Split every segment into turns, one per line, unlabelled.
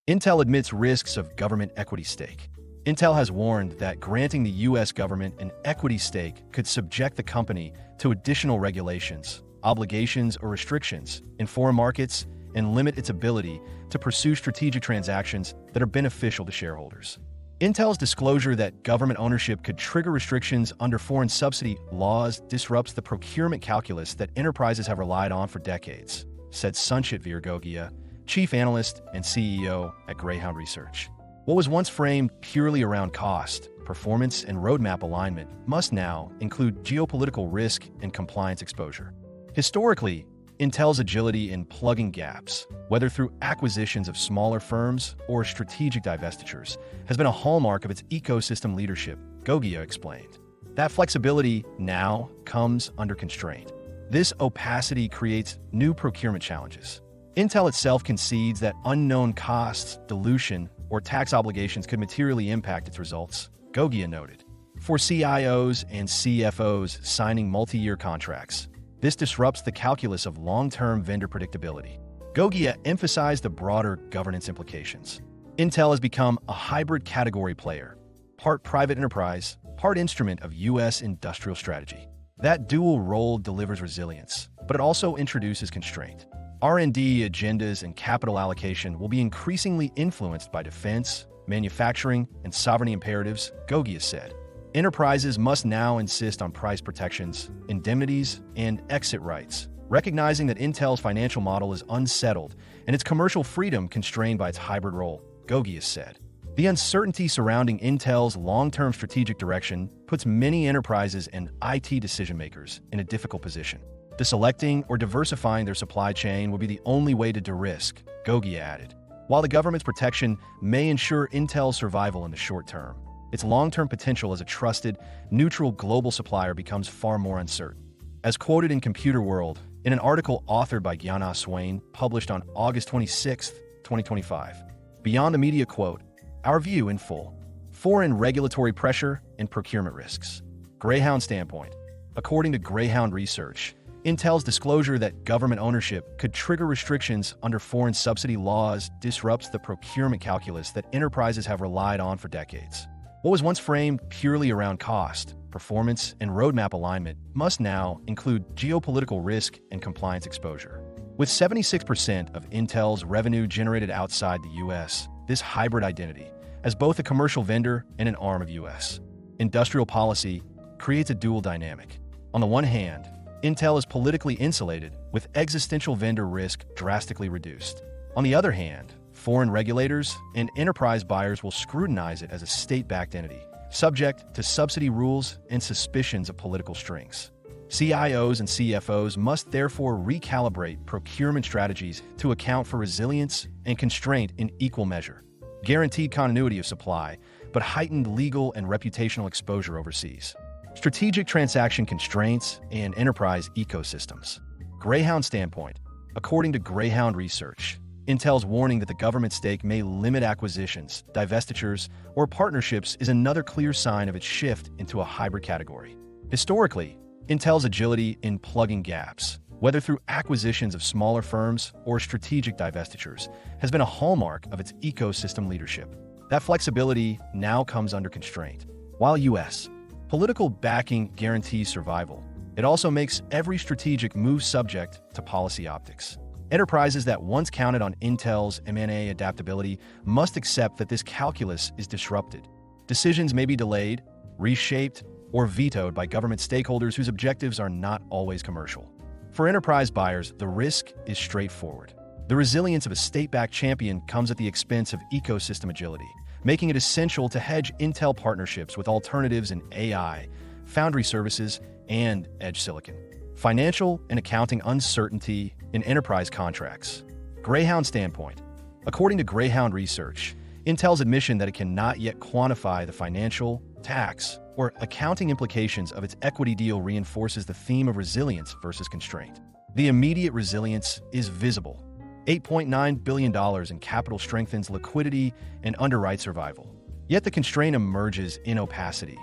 Intel admits risks of government equity stake. Intel has warned that granting the U.S. government an equity stake could subject the company to additional regulations, obligations, or restrictions in foreign markets and limit its ability to pursue strategic transactions that are beneficial to shareholders. Intel's disclosure that government ownership could trigger restrictions under foreign subsidy laws disrupts the procurement calculus that enterprises have relied on for decades, said Sanchit Gogia, chief analyst and CEO at Greyhound Research. What was once framed purely around cost, performance, and roadmap alignment must now include geopolitical risk and compliance exposure. Historically, Intel's agility in plugging gaps, whether through acquisitions of smaller firms or strategic divestitures, has been a hallmark of its ecosystem leadership, Gogia explained. That flexibility now comes under constraint. This opacity creates new procurement challenges. Intel itself concedes that unknown costs, dilution, or tax obligations could materially impact its results, Gogia noted. For CIOs and CFOs signing multi-year contracts, this disrupts the calculus of long-term vendor predictability. Gogia emphasized the broader governance implications. Intel has become a hybrid category player, part private enterprise, part instrument of U.S. industrial strategy. That dual role delivers resilience, but it also introduces constraint. R&D agendas and capital allocation will be increasingly influenced by defense, manufacturing, and sovereignty imperatives, Gogia said. Enterprises must now insist on price protections, indemnities, and exit rights, recognizing that Intel's financial model is unsettled and its commercial freedom constrained by its hybrid role, Gogia said. The uncertainty surrounding Intel's long-term strategic direction puts many enterprises and IT decision-makers in a difficult position. Deselecting or diversifying their supply chain will be the only way to de-risk, Gogia added. While the government's protection may ensure Intel's survival in the short term, its long-term potential as a trusted, neutral global supplier becomes far more uncertain. As quoted in ComputerWorld, in an article authored by Gyana Swain, published on August 26, 2025, beyond the media quote, our view in full, foreign regulatory pressure and procurement risks. Greyhound standpoint. According to Greyhound Research, Intel's disclosure that government ownership could trigger restrictions under foreign subsidy laws disrupts the procurement calculus that enterprises have relied on for decades. What was once framed purely around cost, performance, and roadmap alignment must now include geopolitical risk and compliance exposure. With 76% of Intel's revenue generated outside the U.S., this hybrid identity, as both a commercial vendor and an arm of U.S. industrial policy, creates a dual dynamic. On the one hand, Intel is politically insulated, with existential vendor risk drastically reduced. On the other hand, foreign regulators and enterprise buyers will scrutinize it as a state-backed entity, subject to subsidy rules and suspicions of political strings. CIOs and CFOs must therefore recalibrate procurement strategies to account for resilience and constraint in equal measure. Guaranteed continuity of supply, but heightened legal and reputational exposure overseas. Strategic transaction constraints and enterprise ecosystems. Greyhound standpoint. According to Greyhound Research, Intel's warning that the government stake may limit acquisitions, divestitures, or partnerships is another clear sign of its shift into a hybrid category. Historically, Intel's agility in plugging gaps, whether through acquisitions of smaller firms or strategic divestitures, has been a hallmark of its ecosystem leadership. That flexibility now comes under constraint. While U.S. political backing guarantees survival, it also makes every strategic move subject to policy optics. Enterprises that once counted on Intel's M&A adaptability must accept that this calculus is disrupted. Decisions may be delayed, reshaped, or vetoed by government stakeholders whose objectives are not always commercial. For enterprise buyers, the risk is straightforward. The resilience of a state-backed champion comes at the expense of ecosystem agility, making it essential to hedge Intel partnerships with alternatives in AI, foundry services, and edge silicon. Financial and accounting uncertainty in enterprise contracts. Greyhound standpoint. According to Greyhound Research, Intel's admission that it cannot yet quantify the financial, tax, or accounting implications of its equity deal reinforces the theme of resilience versus constraint. The immediate resilience is visible. $8.9 billion in capital strengthens liquidity and underwrites survival. Yet the constraint emerges in opacity.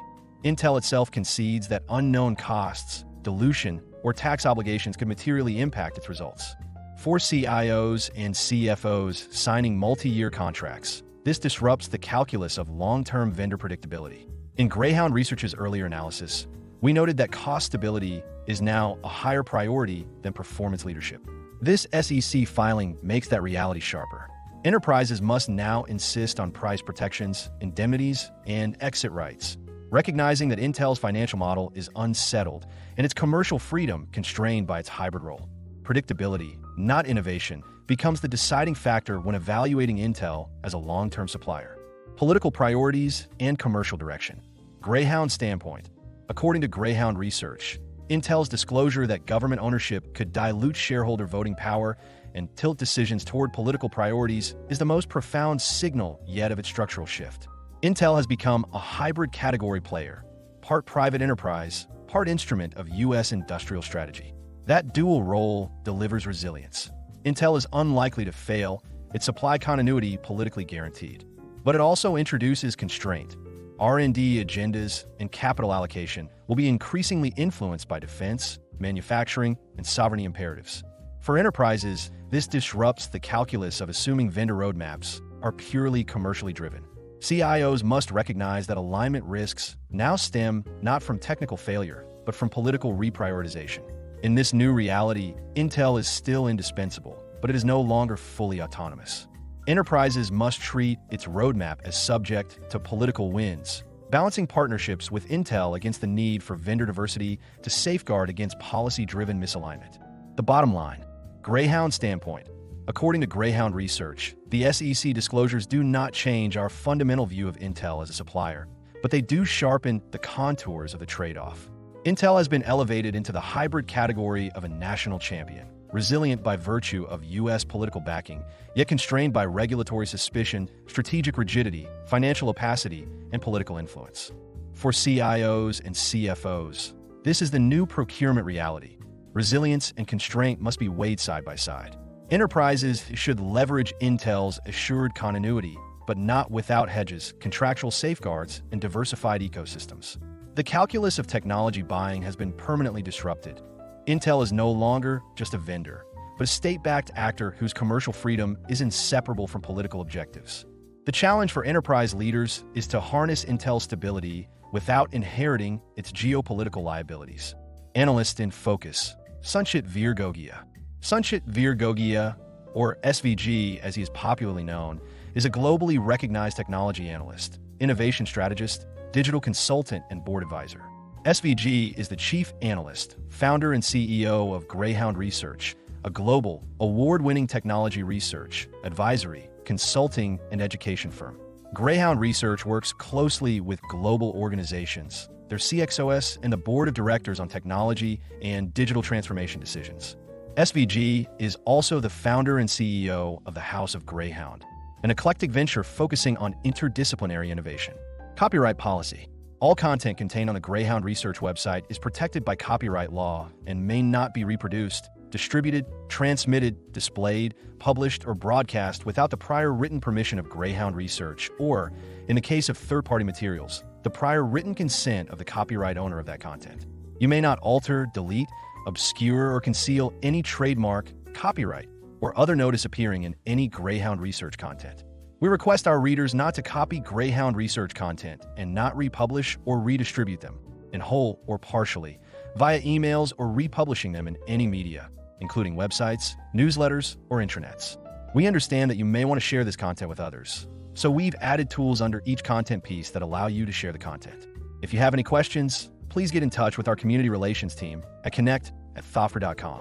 Intel itself concedes that unknown costs, dilution, or tax obligations could materially impact its results. for CIOs and CFOs signing multi-year contracts. This disrupts the calculus of long-term vendor predictability. In Greyhound Research's earlier analysis, we noted that cost stability is now a higher priority than performance leadership. This SEC filing makes that reality sharper. Enterprises must now insist on price protections, indemnities, and exit rights, recognizing that Intel's financial model is unsettled and its commercial freedom constrained by its hybrid role. Predictability, not innovation, becomes the deciding factor when evaluating Intel as a long-term supplier. Political priorities and commercial direction. Greyhound standpoint. According to Greyhound Research, Intel's disclosure that government ownership could dilute shareholder voting power and tilt decisions toward political priorities is the most profound signal yet of its structural shift. Intel has become a hybrid category player, part private enterprise, part instrument of U.S. industrial strategy. That dual role delivers resilience. Intel is unlikely to fail, its supply continuity politically guaranteed. But it also introduces constraint. R&D agendas and capital allocation will be increasingly influenced by defense, manufacturing, and sovereignty imperatives. For enterprises, this disrupts the calculus of assuming vendor roadmaps are purely commercially driven. CIOs must recognize that alignment risks now stem not from technical failure, but from political reprioritization. In this new reality, Intel is still indispensable, but it is no longer fully autonomous. Enterprises must treat its roadmap as subject to political winds, balancing partnerships with Intel against the need for vendor diversity to safeguard against policy-driven misalignment. The bottom line, Greyhound standpoint. According to Greyhound Research, the SEC disclosures do not change our fundamental view of Intel as a supplier, but they do sharpen the contours of the trade-off. Intel has been elevated into the hybrid category of a national champion, resilient by virtue of U.S. political backing, yet constrained by regulatory suspicion, strategic rigidity, financial opacity, and political influence. For CIOs and CFOs, this is the new procurement reality. Resilience and constraint must be weighed side by side. Enterprises should leverage Intel's assured continuity, but not without hedges, contractual safeguards, and diversified ecosystems. The calculus of technology buying has been permanently disrupted. Intel is no longer just a vendor, but a state-backed actor whose commercial freedom is inseparable from political objectives. The challenge for enterprise leaders is to harness Intel's stability without inheriting its geopolitical liabilities. Analyst in focus, Sanchit Gogia. Sanchit Gogia, or SVG as he is popularly known, is a globally recognized technology analyst, innovation strategist, digital consultant, and board advisor. SVG is the chief analyst, founder and CEO of Greyhound Research, a global, award-winning technology research, advisory, consulting, and education firm. Greyhound Research works closely with global organizations, their CXOs, and the board of directors on technology and digital transformation decisions. SVG is also the founder and CEO of the House of Greyhound, an eclectic venture focusing on interdisciplinary innovation. Copyright policy. All content contained on the Greyhound Research website is protected by copyright law and may not be reproduced, distributed, transmitted, displayed, published, or broadcast without the prior written permission of Greyhound Research or, in the case of third-party materials, the prior written consent of the copyright owner of that content. You may not alter, delete, obscure, or conceal any trademark, copyright, or other notice appearing in any Greyhound Research content. We request our readers not to copy Greyhound Research content and not republish or redistribute them, in whole or partially, via emails or republishing them in any media, including websites, newsletters, or intranets. We understand that you may want to share this content with others, so we've added tools under each content piece that allow you to share the content. If you have any questions, please get in touch with our community relations team at connect@thoughtfor.com.